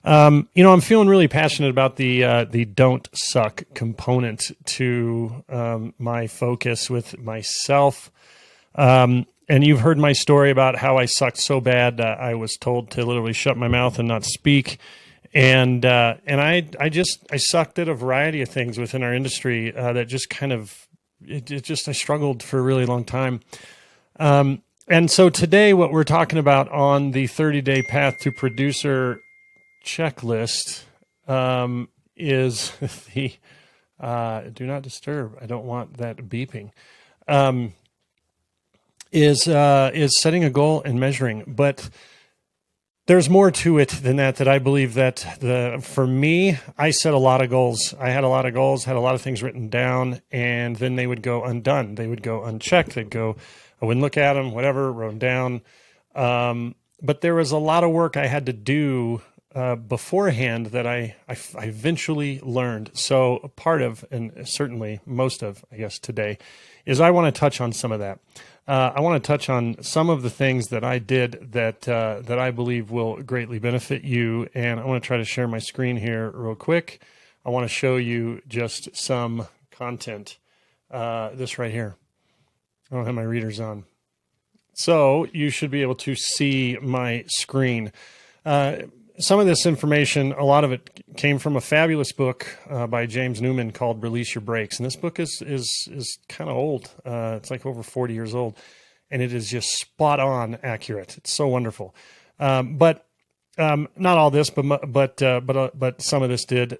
I'm feeling really passionate about the don't suck component to my focus with myself. And you've heard my story about how I sucked so bad I was told to literally shut my mouth and not speak. And I sucked at a variety of things within our industry that just kind of I struggled for a really long time. And so today, what we're talking about on the 30-day path to producer checklist is the do not disturb. I don't want that beeping. Is setting a goal and measuring, but there's more to it than that. That I believe that for me, I set a lot of goals. I had a lot of goals, had a lot of things written down, and then they would go undone. They would go unchecked. They'd go. I wouldn't look at them. Whatever, wrote them down. But there was a lot of work I had to do beforehand that I eventually learned. So a part of, and certainly most of, I guess today, is I want to touch on some of that. I want to touch on some of the things that I did that I believe will greatly benefit you. And I want to try to share my screen here real quick. I want to show you just some content. This right here. I don't have my readers on. So you should be able to see my screen. Some of this information, a lot of it came from a fabulous book by James Newman called Release Your Brakes. And this book is kind of old. It's like over 40 years old. And it is just spot on accurate. It's so wonderful. But not all this, but some of this did.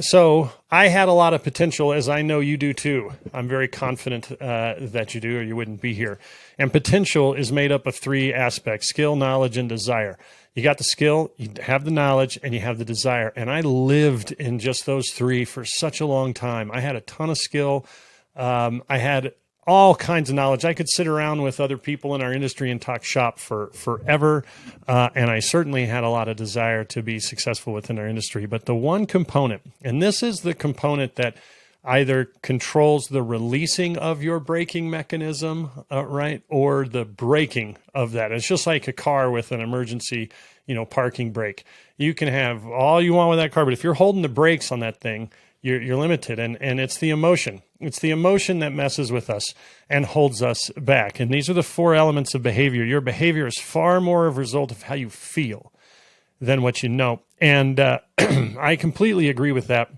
So I had a lot of potential, as I know you do too. I'm very confident that you do, or you wouldn't be here. And potential is made up of three aspects: skill, knowledge, and desire. You got the skill, you have the knowledge, and you have the desire. And I lived in just those three for such a long time. I had a ton of skill. I had all kinds of knowledge. I could sit around with other people in our industry and talk shop for forever. And I certainly had a lot of desire to be successful within our industry. But the one component, and this is the component that either controls the releasing of your braking mechanism, right, or the braking of that. It's just like a car with an emergency, parking brake. You can have all you want with that car, but if you're holding the brakes on that thing, you're limited. And it's the emotion. It's the emotion that messes with us and holds us back. And these are the four elements of behavior. Your behavior is far more of a result of how you feel than what you know. And I completely agree with that.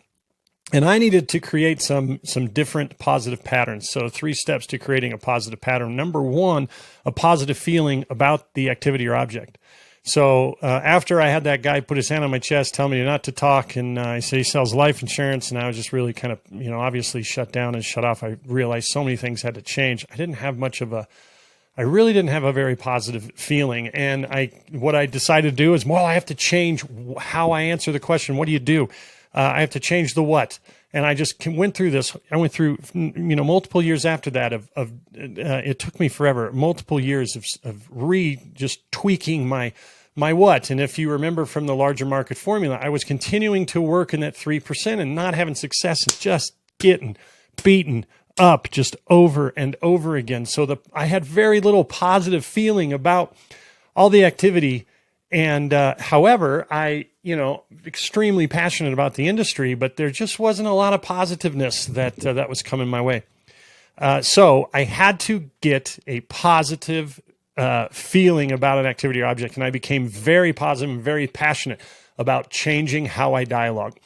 And I needed to create some different positive patterns. So 3 steps to creating a positive pattern. Number 1, a positive feeling about the activity or object. So after I had that guy put his hand on my chest, tell me not to talk, and I said he sells life insurance, and I was just really kind of, obviously shut down and shut off. I realized so many things had to change. I really didn't have a very positive feeling. And what I decided to do is, I have to change how I answer the question. What do you do? I have to change the what. And I just went through this. I went through, multiple years after that it took me forever, multiple years of just tweaking my what. And if you remember from the larger market formula, I was continuing to work in that 3% and not having success and just getting beaten up just over and over again. So I had very little positive feeling about all the activity. And however, I, extremely passionate about the industry, but there just wasn't a lot of positiveness that was coming my way. So I had to get a positive feeling about an activity or object, and I became very positive and very passionate about changing how I dialogue.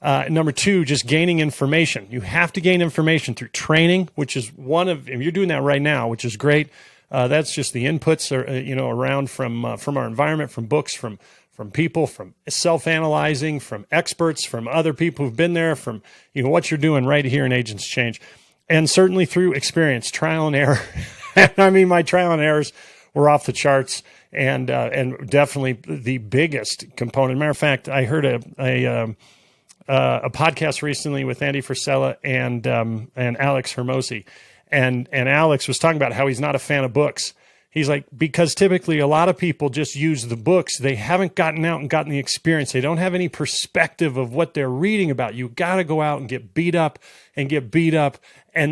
Number 2, just gaining information. You have to gain information through training, which is and you're doing that right now, which is great. That's just the inputs, around from our environment, from books, from people, from self-analyzing, from experts, from other people who've been there, from what you're doing right here in Agents Change, and certainly through experience, trial and error. I mean, my trial and errors were off the charts, and definitely the biggest component. Matter of fact, I heard a podcast recently with Andy Frisella and Alex Hermosi. And Alex was talking about how he's not a fan of books. He's like, because typically a lot of people just use the books. They haven't gotten out and gotten the experience. They don't have any perspective of what they're reading about. You got to go out and get beat up. And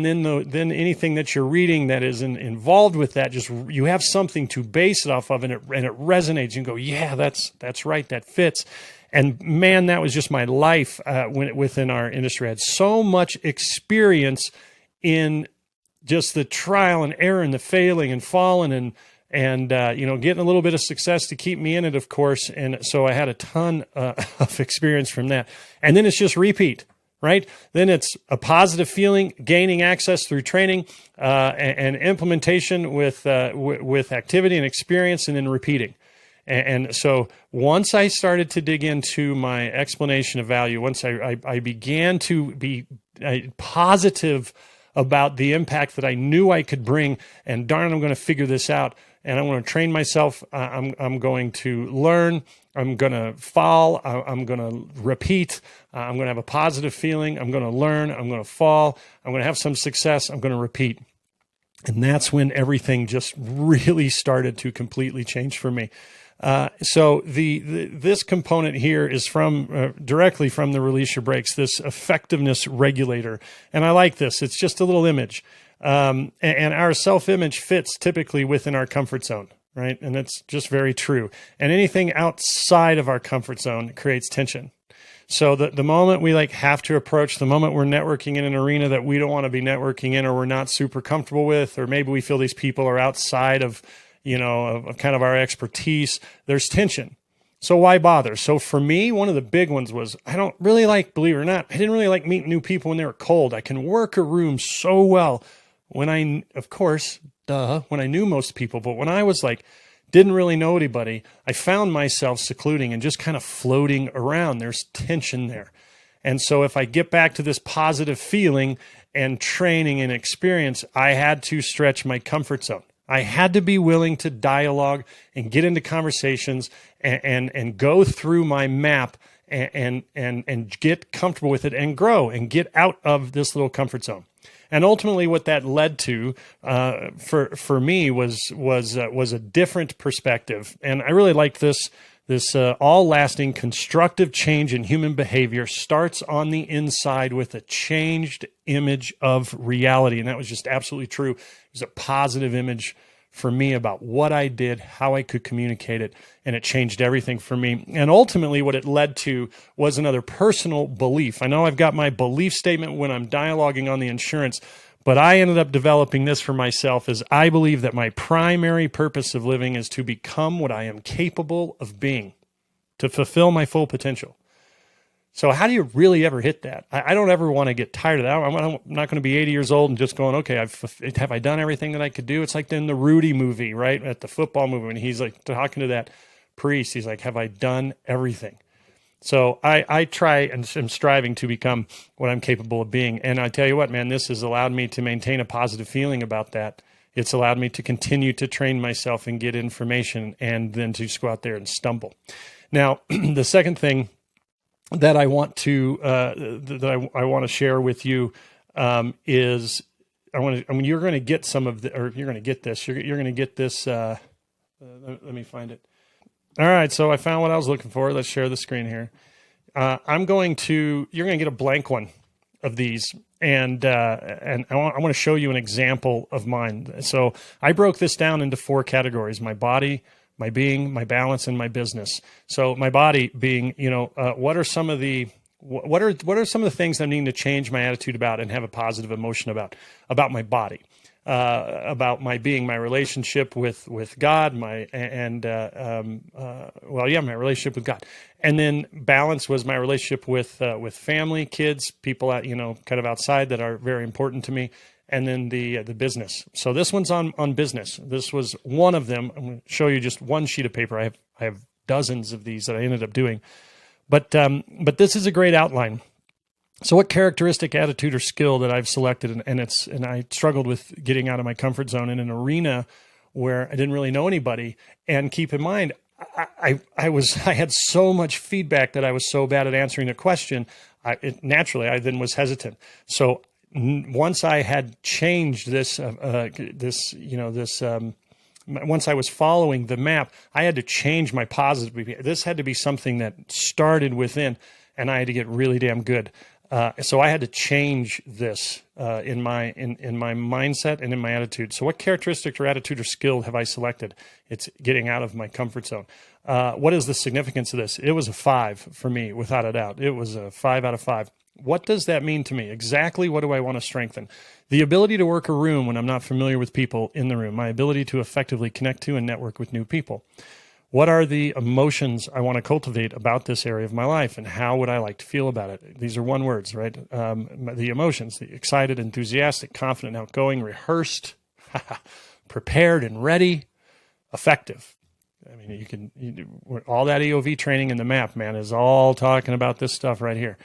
then anything that you're reading that is involved with that, you have something to base it off of, and it resonates. You can go, yeah, that's right. That fits. And man, that was just my life within our industry. I had so much experience in just the trial and error and the failing and falling and getting a little bit of success to keep me in it, of course. And so I had a ton of experience from that. And then it's just repeat, right? Then it's a positive feeling, gaining access through training and implementation with activity and experience, and then repeating. And so once I started to dig into my explanation of value, once I began to be positive about the impact that I knew I could bring, and darn, I'm going to figure this out, and I'm going to train myself. I'm going to learn. I'm going to fall. I'm going to repeat. I'm going to have a positive feeling. I'm going to learn. I'm going to fall. I'm going to have some success. I'm going to repeat. And that's when everything just really started to completely change for me. So this component here is from directly from the Release Your Brakes, this effectiveness regulator. And I like this. It's just a little image. And our self-image fits typically within our comfort zone, right? And that's just very true. And anything outside of our comfort zone creates tension. So the moment we have to approach, the moment we're networking in an arena that we don't want to be networking in, or we're not super comfortable with, or maybe we feel these people are outside of kind of our expertise, there's tension. So why bother? So for me, one of the big ones was, I don't really like, believe it or not, I didn't really like meeting new people when they were cold. I can work a room so well when I knew most people, but when I was didn't really know anybody, I found myself secluding and just kind of floating around. There's tension there. And so if I get back to this positive feeling and training and experience, I had to stretch my comfort zone. I had to be willing to dialogue and get into conversations and go through my map and get comfortable with it and grow and get out of this little comfort zone. And ultimately, what that led to for me was a different perspective. And I really liked this. This all-lasting constructive change in human behavior starts on the inside with a changed image of reality. And that was just absolutely true. It was a positive image for me about what I did, how I could communicate it, and it changed everything for me. And ultimately, what it led to was another personal belief. I know I've got my belief statement when I'm dialoguing on the insurance, but I ended up developing this for myself as I believe that my primary purpose of living is to become what I am capable of being, to fulfill my full potential. So how do you really ever hit that? I don't ever want to get tired of that. I'm not going to be 80 years old and just going, okay, have I done everything that I could do? It's like in the Rudy movie, right? At the football movie, when he's talking to that priest, he's like, have I done everything? So I try and am striving to become what I'm capable of being. And I tell you what, man, this has allowed me to maintain a positive feeling about that. It's allowed me to continue to train myself and get information and then to just go out there and stumble. Now, the second thing that I want to I want to share with you is you're going to get some of the, or you're going to get this. You're going to get this. Let me find it. All right, so I found what I was looking for. Let's share the screen here. You're going to get a blank one of these, and I want to show you an example of mine. So I broke this down into 4 categories: my body, my being, my balance, and my business. So my body being, what are some of the things I'm needing to change my attitude about and have a positive emotion about my body, about my being, my relationship with God, my relationship with God. And then balance was my relationship with family, kids, people kind of outside that are very important to me. And then the business. So this one's on business. This was one of them. I'm going to show you just one sheet of paper. I have dozens of these that I ended up doing, but this is a great outline. So what characteristic, attitude, or skill that I've selected, and I struggled with getting out of my comfort zone in an arena where I didn't really know anybody. And keep in mind, I had so much feedback that I was so bad at answering a question. Naturally, I then was hesitant. So once I had changed this, once I was following the map, I had to change my positive behavior. This had to be something that started within, and I had to get really damn good. So I had to change this in my mindset and in my attitude. So what characteristic or attitude or skill have I selected? It's getting out of my comfort zone. What is the significance of this? It was a 5 for me, without a doubt. It was a 5 out of 5. What does that mean to me? Exactly what do I want to strengthen? The ability to work a room when I'm not familiar with people in the room, my ability to effectively connect to and network with new people. What are the emotions I want to cultivate about this area of my life, and how would I like to feel about it? These are one words, right? The emotions, the excited, enthusiastic, confident, outgoing, rehearsed, prepared and ready, effective. I mean, all that EOV training in the map, man, is all talking about this stuff right here.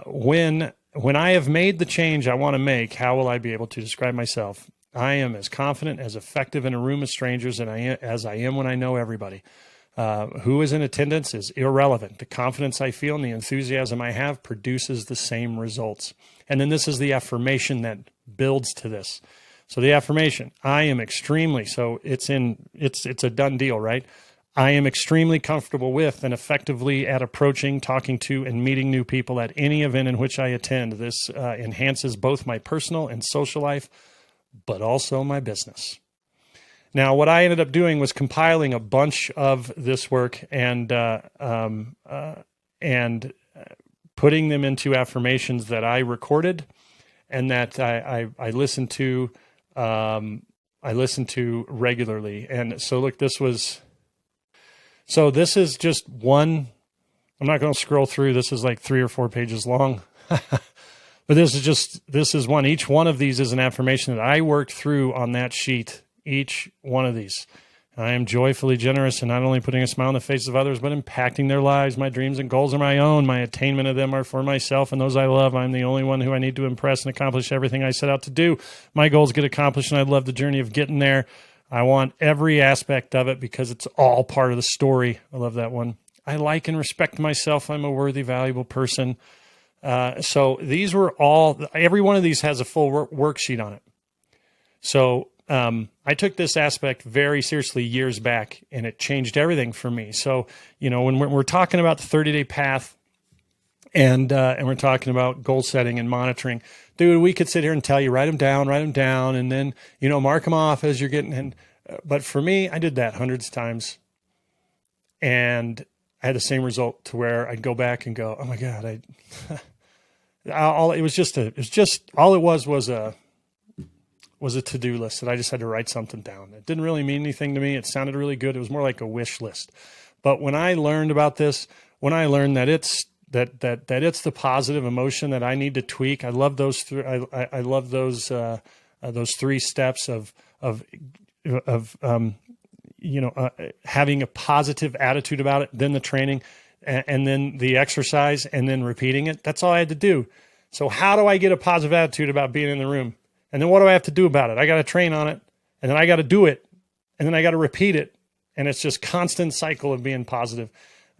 When I have made the change I want to make, how will I be able to describe myself? I am as confident, as effective in a room of strangers as I am when I know everybody. Who is in attendance is irrelevant. The confidence I feel and the enthusiasm I have produces the same results. And then this is the affirmation that builds to this. So the affirmation, I am extremely, so it's a done deal, right? I am extremely comfortable with and effectively at approaching, talking to, and meeting new people at any event in which I attend. This enhances both my personal and social life, but also my business. Now, what I ended up doing was compiling a bunch of this work and putting them into affirmations that I recorded and that I listened to. I listened to regularly. And so, look, this is just one. I'm not going to scroll through. This is like 3 or 4 pages long. But this is one. Each one of these is an affirmation that I worked through on that sheet. Each one of these. I am joyfully generous in not only putting a smile on the faces of others, but impacting their lives. My dreams and goals are my own. My attainment of them are for myself and those I love. I'm the only one who I need to impress and accomplish everything I set out to do. My goals get accomplished, and I love the journey of getting there. I want every aspect of it because it's all part of the story. I love that one. I like and respect myself. I'm a worthy, valuable person. So these were every one of these has a full worksheet on it. So I took this aspect very seriously years back, and it changed everything for me. So, when we're talking about the 30-day path and we're talking about goal setting and monitoring, dude, we could sit here and tell you, write them down, and then, mark them off as you're getting in. But for me, I did that hundreds of times, and I had the same result to where I'd go back and go, oh my God, all it was a to-do list that I just had to write something down. It didn't really mean anything to me. It sounded really good. It was more like a wish list. But when I learned about this, when I learned that it's the positive emotion that I need to tweak, I love those three. I love those 3 steps of having a positive attitude about it, then the training, and then the exercise, and then repeating it. That's all I had to do. So how do I get a positive attitude about being in the room? And then what do I have to do about it? I got to train on it, and then I got to do it, and then I got to repeat it. And it's just constant cycle of being positive.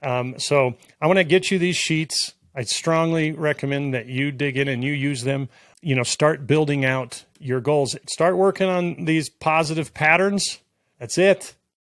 So I want to get you these sheets. I strongly recommend that you dig in and you use them. Start building out your goals. Start working on these positive patterns. That's it.